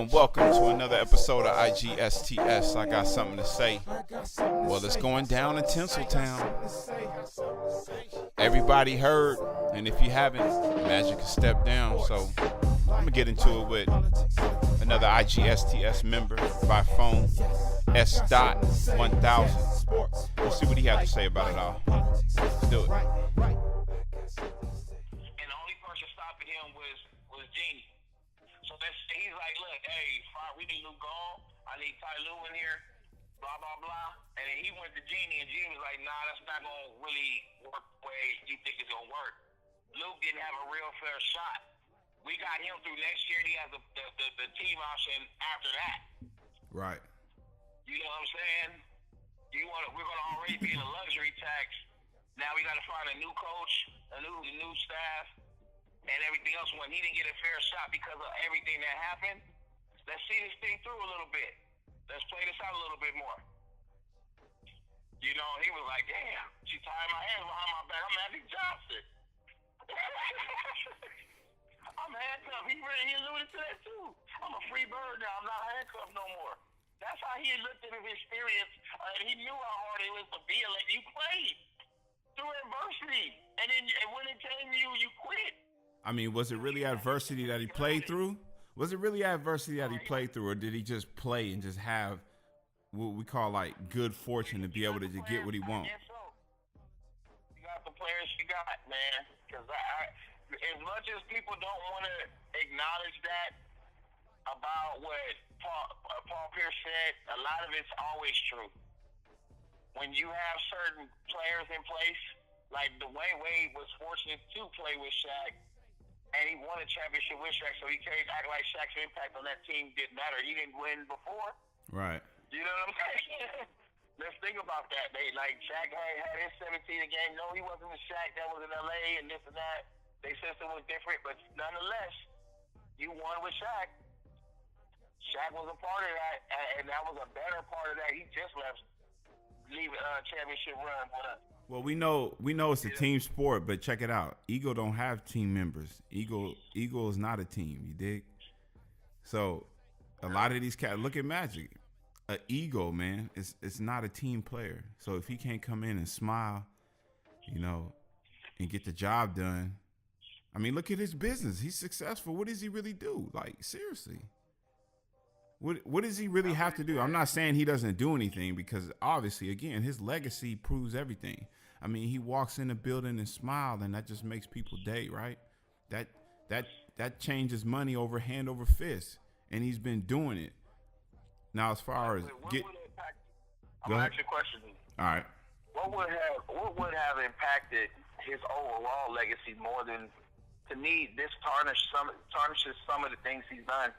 and welcome to another episode of IGSTS. I got something to say. Well, it's going down in Tinseltown. Everybody heard, and if you haven't, Magic has stepped down. So I'm gonna get into it with another IGSTS member by phone, SDot-1000. Let's see what he had to say about it all. Let's do it. And the only person stopping him was Genie. So he's like, look, hey, we need Lou gone. I need Ty Lue in here, blah, blah, blah. And then he went to Genie, and Genie was like, nah, that's not going to really work the way you think it's going to work. Lou didn't have a real fair shot. We got him through next year, and he has the team option after that. Right. You know what I'm saying? We're going to already be in a luxury tax. Now we got to find a new coach, a new staff, and everything else. When he didn't get a fair shot because of everything that happened, let's see this thing through a little bit. Let's play this out a little bit more. You know, he was like, damn, she tied my hands behind my back. I'm Magic Johnson. I'm handcuffed. He alluded to that too. I'm a free bird now. I'm not handcuffed no more. That's how he looked at his experience. He knew how hard it was to be a lady. You played through adversity. And then when it came to you, you quit. I mean, was it really adversity that he played through? Was it really adversity that he played through, or did he just play and just have what we call like good fortune to be able to get what he wants? You got the players you got, man. Because as much as people don't want to acknowledge that about what Paul Pierce said, a lot of it's always true. When you have certain players in place, like the way Wade was fortunate to play with Shaq, and he won a championship with Shaq, so he can't act like Shaq's impact on that team didn't matter. He didn't win before. Right. You know what I'm saying? Let's think about that. Shaq had his 17 a game. No, he wasn't the Shaq that was in LA and this and that. Their system was different, but nonetheless, you won with Shaq. Shaq was a part of that, and that was a better part of that. He just left championship run with us. Well, we know it's a team sport, but check it out. Eagle don't have team members. Eagle is not a team. You dig? So a lot of these cats, look at Magic. An Eagle, man, it's not a team player. So if he can't come in and smile, you know, and get the job done, I mean, look at his business. He's successful. What does he really do? Like, seriously. What does he really have to do? I'm not saying he doesn't do anything, because obviously, again, his legacy proves everything. I mean, he walks in the building and smiles, and that just makes people day, right? That changes money over hand over fist, and he's been doing it. Now, as far as I'm gonna ask you a question. All right. What would have impacted his overall legacy more than, to me, this tarnishes some of the things he's done.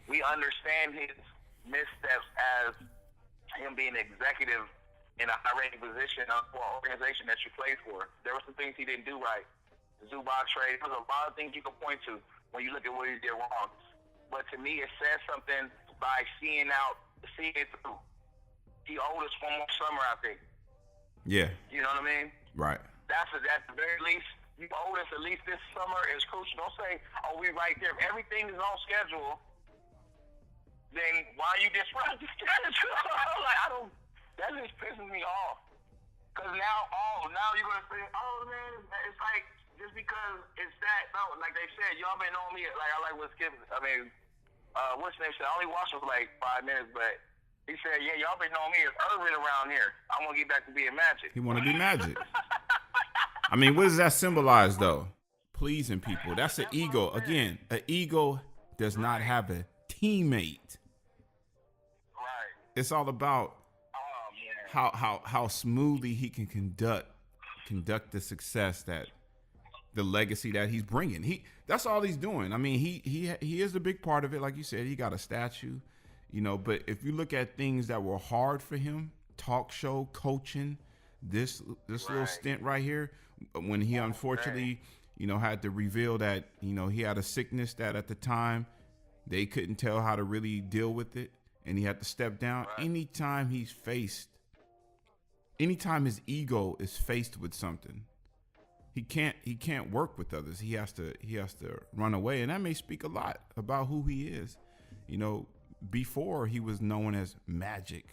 We understand his missteps as him being an executive in a high-ranking position for an organization that you played for. There were some things he didn't do right. The Zubac trade, there's a lot of things you can point to when you look at what he did wrong. But to me, it says something by seeing it through. He owed us one more summer, I think. Yeah. You know what I mean? Right. That's at the very least. You owed us at least this summer is crucial. Don't say, oh, we right there. If everything is on schedule, then why you disrupt the schedule? That just pisses me off. Because now you're going to say, oh, man, it's like, just because it's that, no, like they said, y'all been on me, like I like what Skip, what's his name said, I only watched him for like 5 minutes, but he said, yeah, y'all been on me, it's urban around here. I want to get back to being Magic. He want to be Magic. I mean, what does that symbolize, though? Pleasing people. That's an ego. Again, an ego does not have a teammate. It's all about how smoothly he can conduct the success, that the legacy that he's bringing. That's all he's doing. I mean, he is a big part of it. Like you said, he got a statue, you know. But if you look at things that were hard for him, talk show, coaching, this little stint right here, when he unfortunately, you know, had to reveal that, you know, he had a sickness that at the time they couldn't tell how to really deal with it, and he had to step down. Anytime his ego is faced with something, he can't work with others. He has to run away, and that may speak a lot about who he is. You know, before he was known as Magic.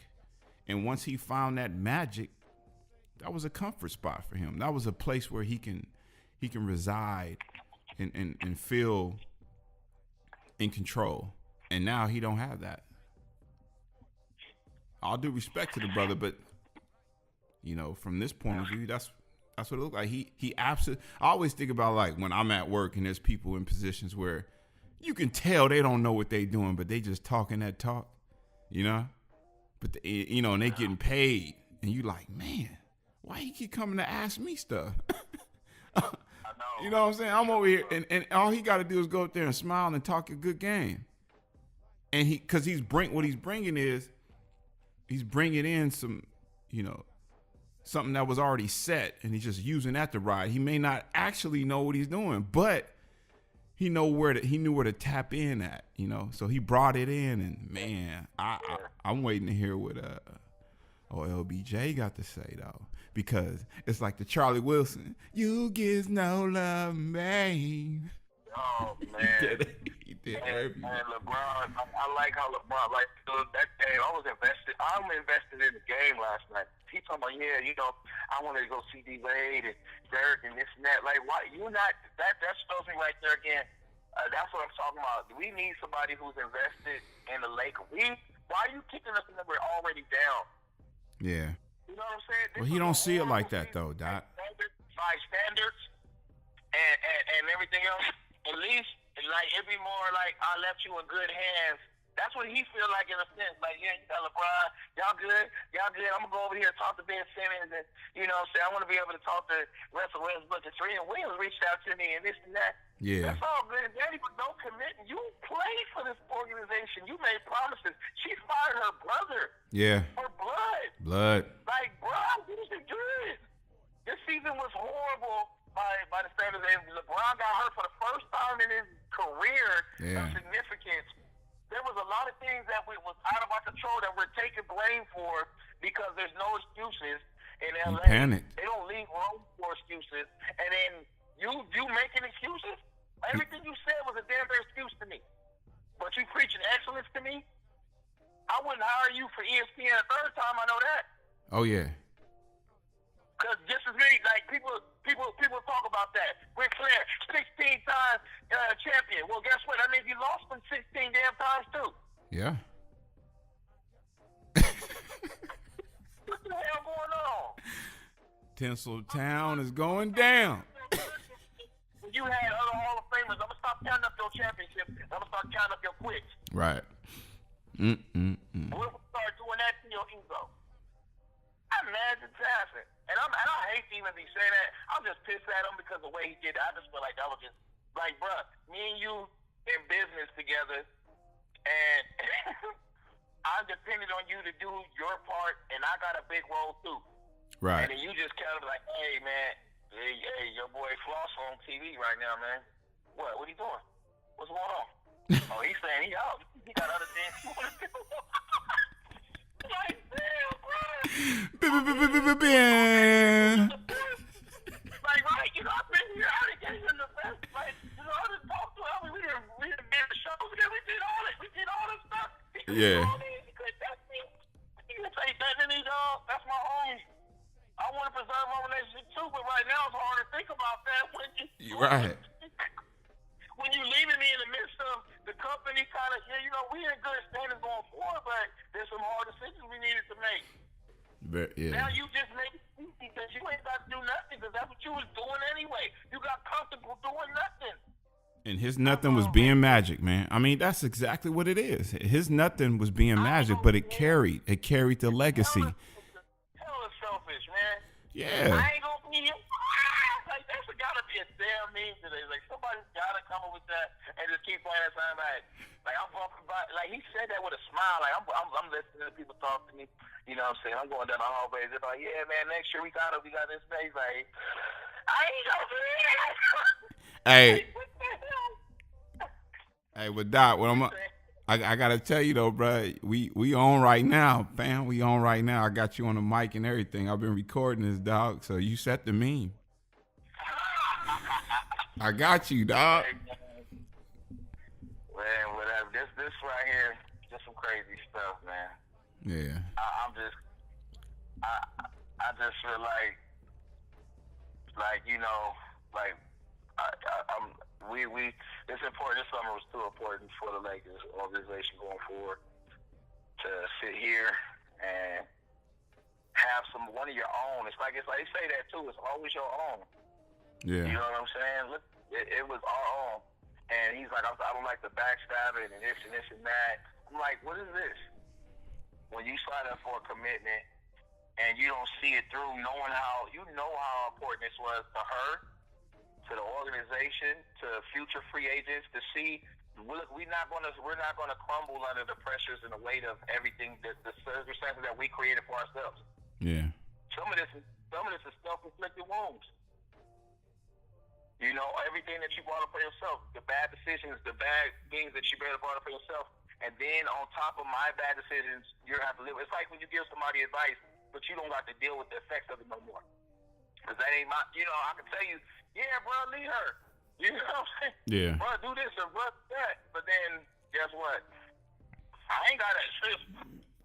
And once he found that magic, that was a comfort spot for him. That was a place where he can reside and feel in control. And now he don't have that. All due respect to the brother, but you know, from this point of view, that's what it looked like. He absolutely. I always think about like when I'm at work and there's people in positions where you can tell they don't know what they doing, but they just talking that talk, you know. But you know, and they getting paid, and you like, man, why he keep coming to ask me stuff? You know what I'm saying? I'm over here, and all he got to do is go up there and smile and talk a good game. And because what he's bringing is, he's bringing in some, you know, something that was already set, and he's just using that to ride. He may not actually know what he's doing, but he knew where to tap in at, you know. So he brought it in, and man, I'm waiting to hear what LBJ got to say though, because it's like the Charlie Wilson, "You get no love, man." Oh man, he did everything. Man, LeBron, I like how LeBron, like that game. I'm invested in the game last night. He talking about, yeah, you know, I wanted to go see D Wade and Dirk and this and that. Like, why you not? That shows me right there again. That's what I'm talking about. We need somebody who's invested in the Lakers. Why are you kicking us when we're already down? Yeah. You know what I'm saying? Well, he don't see it like that though, Doc. By standards and everything else, at least like it'd be more like I left you in good hands. That's what he feel like in a sense. Like, yeah, you got LeBron, y'all good. I'm gonna go over here and talk to Ben Simmons, and you know what I'm saying, I want to be able to talk to Russell Westbrook and Serena Williams reached out to me and this and that. Yeah. That's all good and dandy, but no commitment. You played for this organization. You made promises. She fired her brother. Yeah. Her blood. Like, bro, this is good. This season was horrible by the standards. And LeBron got hurt for the first time in his career of significance. There was a lot of things that was out of our control that we're taking blame for because there's no excuses in LA. Panicked. They don't leave room for excuses. And then you making excuses? Everything you said was a damn fair excuse to me. But you preaching excellence to me? I wouldn't hire you for ESPN a third time, I know that. Oh, yeah. Because just as many, like, people talk about that. Ric Flair, 16-time champion. Well, guess what? That means you lost them 16 damn times, too. Yeah. What the hell going on? Tinseltown is going down. You had other Hall of Famers. I'm going to stop counting up your championships. I'm going to start counting up your quits. Right. We'll start doing that to your ego. I'm mad at Tyson. And I hate to even be saying that. I'm just pissed at him because of the way he did it. I just feel like that was just, like, bruh, me and you in business together, and I depended on you to do your part, and I got a big role too. Right. And then you just kind of like, hey, man, hey, your boy Floss on TV right now, man. What are you doing? What's going on? Oh, he's saying he out. He got other things he want to do. Like, damn, bro. Like, right, you know, I've been here out of getting in the best. Like, you know, I just talked to him. We didn't get the show. We did all it. We did all this stuff. Yeah. He couldn't touch me. He couldn't say nothing to me, dog. That's my homie. I want to preserve our relationship too, but right now it's hard to think about that when you. Right. When you leaving me in the midst of the company, kind of, yeah, you know, we in good standing going forward, but there's some hard decisions we needed to make. Yeah. Now you just made it easy because you ain't got to do nothing because that's what you was doing anyway. You got comfortable doing nothing. And his nothing was being Magic, man. I mean, that's exactly what it is. His nothing was being Magic, but it carried the legacy. Hella selfish, man. Yeah. I ain't gonna be here. Like, that's gotta be a damn meme today. Like, somebody's gotta come up with that and just keep playing that same act. Like, I'm talking about, like, he said that with a smile. Like, I'm listening to people talk to me. You know what I'm saying? I'm going down the hallways. They're like, yeah, man, next year we got this space. Like, I ain't gonna be here. Hey. What the hell? Hey, with Doc, I gotta tell you though, bro, we on right now, fam. We on right now. I got you on the mic and everything. I've been recording this, dog. So you set the meme. I got you, dog. Man, whatever. This right here, just some crazy stuff, man. Yeah. I just feel like you know, like we it's important. This summer was too important for the Lakers organization going forward to sit here and have one of your own. It's like they say that too. It's always your own. Yeah. You know what I'm saying? Look, it was our own. And he's like, I don't like the backstabbing and this and that. I'm like, what is this? When you sign up for a commitment and you don't see it through, knowing how important this was to her, to the organization, to future free agents, to see. Look, we're not gonna crumble under the pressures and the weight of everything the circumstances that we created for ourselves. Yeah. Some of this is self-inflicted wounds. You know, everything that you brought up for yourself, the bad decisions, the bad things that you brought up for yourself, and then on top of my bad decisions, you have to live. It's like when you give somebody advice, but you don't have to deal with the effects of it no more. Because that ain't my, I can tell you, yeah, bro, leave her. You know what I'm saying? Yeah. Bro, do this or bro, do that. But then, guess what? I ain't got to,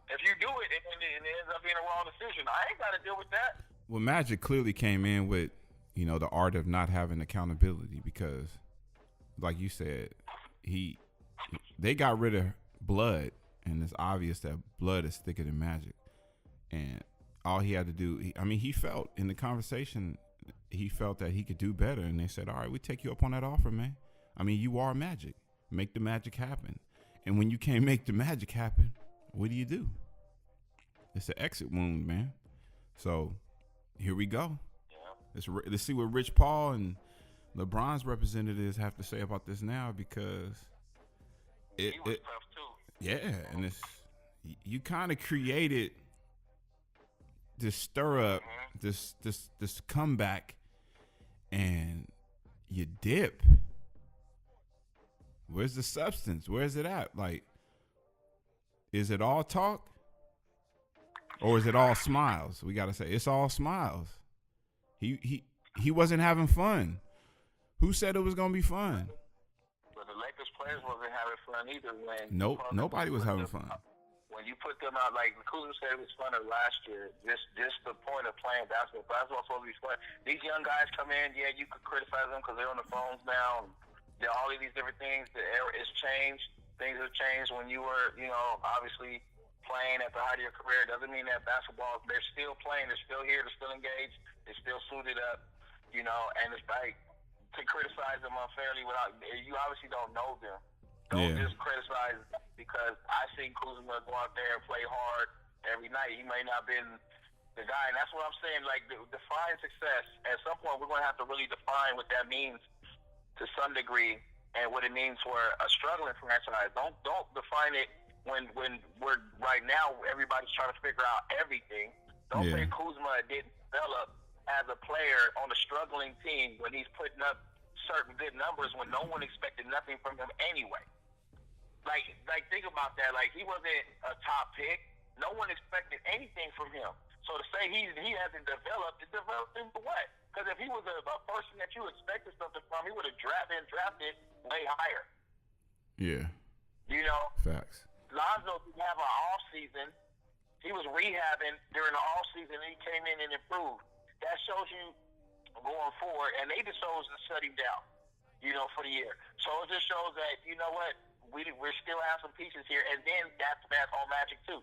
if you do it and it ends up being a wrong decision, I ain't got to deal with that. Well, Magic clearly came in with, the art of not having accountability because, like you said, they got rid of blood, and it's obvious that blood is thicker than Magic. And all he had to do, he felt in the conversation, he felt that he could do better, and they said, all right, we take you up on that offer, man. You are Magic. Make the magic happen. And when you can't make the magic happen, what do? It's an exit wound, man. So here we go. Let's see what Rich Paul and LeBron's representatives have to say about this now, because he was tough too. Yeah, and you kind of created this stir up, this comeback, and you dip. Where's the substance? Where's it at? Like, is it all talk, or is it all smiles? We gotta say it's all smiles. He wasn't having fun. Who said it was gonna be fun? But the Lakers players wasn't having fun either. Nope, nobody was having fun. When you put them out, like Kuzma said, it was funner last year. Just the point of playing basketball. Basketball's supposed to be fun. These young guys come in, yeah, you could criticize them because they're on the phones now. And all of these different things. The era has changed. Things have changed. When you were, obviously playing at the height of your career, doesn't mean that basketball. They're still playing. They're still here. They're still engaged. They're still suited up. And it's like to criticize them unfairly without you obviously don't know them. Don't just criticize because I seen Kuzma go out there and play hard every night. He may not have been the guy, and that's what I'm saying. Like, define success. At some point, we're going to have to really define what that means to some degree and what it means for a struggling franchise. Don't define it when we're right now. Everybody's trying to figure out everything. Don't say Kuzma didn't develop as a player on a struggling team when he's putting up certain good numbers when no one expected nothing from him anyway. Like think about that. Like, he wasn't a top pick. No one expected anything from him. So to say he hasn't developed, it developed into what? Because if he was a person that you expected something from, he would have drafted way higher. Yeah. Facts. Lonzo didn't have an off season. He was rehabbing during the off season, and he came in and improved. That shows you going forward, and they just chose to shut him down, for the year. So it just shows that, what, we still have some pieces here, and then that's on Magic too.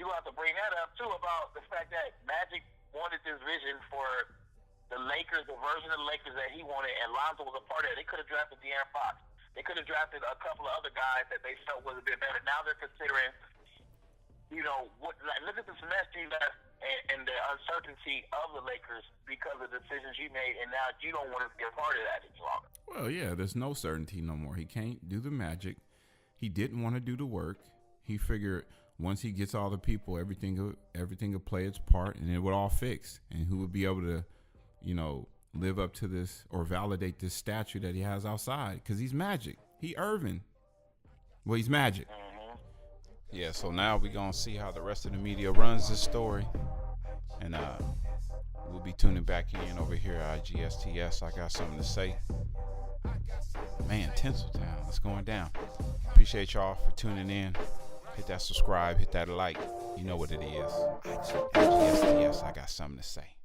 You have to bring that up too about the fact that Magic wanted this vision for the Lakers, the version of the Lakers that he wanted, and Lonzo was a part of it. They could have drafted De'Aaron Fox. They could have drafted a couple of other guys that they felt was a bit better. Now they're considering, look at the semester you left and the uncertainty of the Lakers because of the decisions you made, and now you don't want to be a part of that any longer. Well, yeah, there's no certainty no more. He can't do the magic. He didn't want to do the work. He figured once he gets all the people, everything will play its part, and it would all fix. And who would be able to, live up to this or validate this statue that he has outside? Because he's Magic. He Irvin. Well, he's Magic. Yeah, so now we're going to see how the rest of the media runs this story. And we'll be tuning back in over here at IGSTS. I got something to say. Man, Tinseltown, it's going down. Appreciate y'all for tuning in. Hit that subscribe, hit that like. You know what it is. IGSTS, I got something to say.